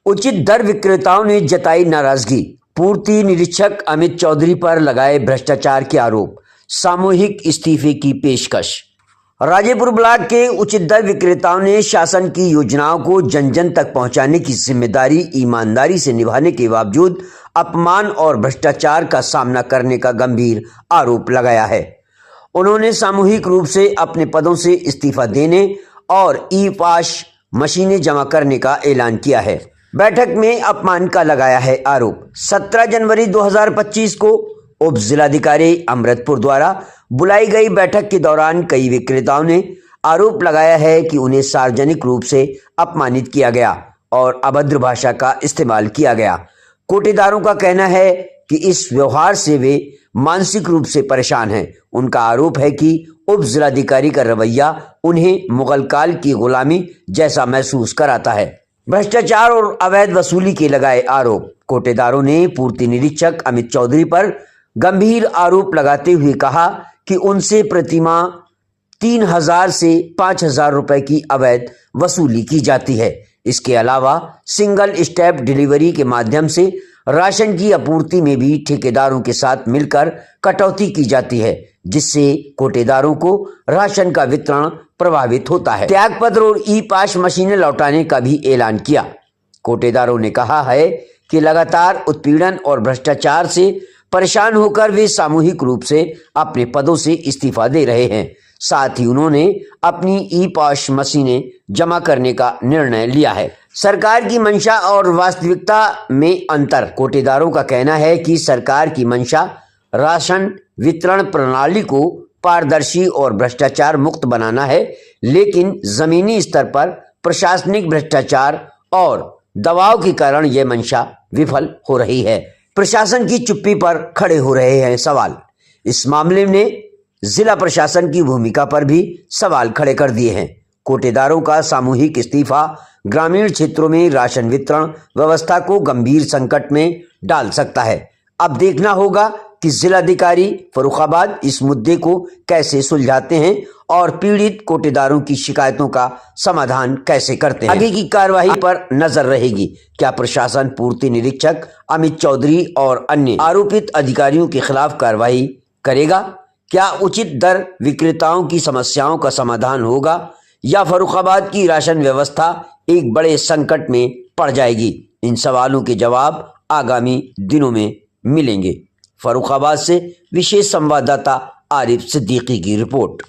उचित दर विक्रेताओं ने जताई नाराजगी। पूर्ति निरीक्षक अमित चौधरी पर लगाए भ्रष्टाचार के आरोप। सामूहिक इस्तीफे की पेशकश। राजेपुर ब्लॉक के उचित दर विक्रेताओं ने शासन की योजनाओं को जन जन तक पहुंचाने की जिम्मेदारी ईमानदारी से निभाने के बावजूद अपमान और भ्रष्टाचार का सामना करने का गंभीर आरोप लगाया है। उन्होंने सामूहिक रूप से अपने पदों से इस्तीफा देने और ई पास मशीनें जमा करने का ऐलान किया है। बैठक में अपमान का लगाया है आरोप। 17 जनवरी 2025 को उप जिलाधिकारी अमृतपुर द्वारा बुलाई गई बैठक के दौरान कई विक्रेताओं ने आरोप लगाया है कि उन्हें सार्वजनिक रूप से अपमानित किया गया और अभद्र भाषा का इस्तेमाल किया गया। कोटेदारों का कहना है कि इस व्यवहार से वे मानसिक रूप से परेशान हैं। उनका आरोप है कि उप जिलाधिकारी का रवैया उन्हें मुगल काल की गुलामी जैसा महसूस कराता है। भ्रष्टाचार और अवैध वसूली के लगाए आरोप। कोटेदारों ने पूर्ति निरीक्षक अमित चौधरी पर गंभीर आरोप लगाते हुए कहा कि उनसे प्रतिमाह 3,000 से 5,000 रुपए की अवैध वसूली की जाती है। इसके अलावा सिंगल स्टेप डिलीवरी के माध्यम से राशन की आपूर्ति में भी ठेकेदारों के साथ मिलकर कटौती की जाती है, जिससे कोटेदारों को राशन का वितरण प्रभावित होता है। त्यागपत्र और ई पास मशीनें लौटाने का भी ऐलान किया। कोटेदारों ने कहा है कि लगातार उत्पीड़न और भ्रष्टाचार से परेशान होकर वे सामूहिक रूप से अपने पदों से इस्तीफा दे रहे हैं। साथ ही उन्होंने अपनी ई पास मशीनें जमा करने का निर्णय लिया है। सरकार की मंशा और वास्तविकता में अंतर। कोटेदारों का कहना है कि सरकार की मंशा राशन वितरण प्रणाली को पारदर्शी और भ्रष्टाचार मुक्त बनाना है, लेकिन जमीनी स्तर पर प्रशासनिक भ्रष्टाचार और दबाव के कारण यह मंशा विफल हो रही है। प्रशासन की चुप्पी पर खड़े हो रहे हैं सवाल। इस मामले में जिला प्रशासन की भूमिका पर भी सवाल खड़े कर दिए हैं। कोटेदारों का सामूहिक इस्तीफा ग्रामीण क्षेत्रों में राशन वितरण व्यवस्था को गंभीर संकट में डाल सकता है। अब देखना होगा कि जिलाधिकारी फर्रुखाबाद इस मुद्दे को कैसे सुलझाते हैं और पीड़ित कोटेदारों की शिकायतों का समाधान कैसे करते हैं। आगे की कार्रवाई पर नजर रहेगी। क्या प्रशासन पूर्ति निरीक्षक अमित चौधरी और अन्य आरोपित अधिकारियों के खिलाफ कार्रवाई करेगा? क्या उचित दर विक्रेताओं की समस्याओं का समाधान होगा या फर्रुखाबाद की राशन व्यवस्था एक बड़े संकट में पड़ जाएगी? इन सवालों के जवाब आगामी दिनों में मिलेंगे। फर्रुखाबाद से विशेष संवाददाता आरिफ सिद्दीकी की रिपोर्ट।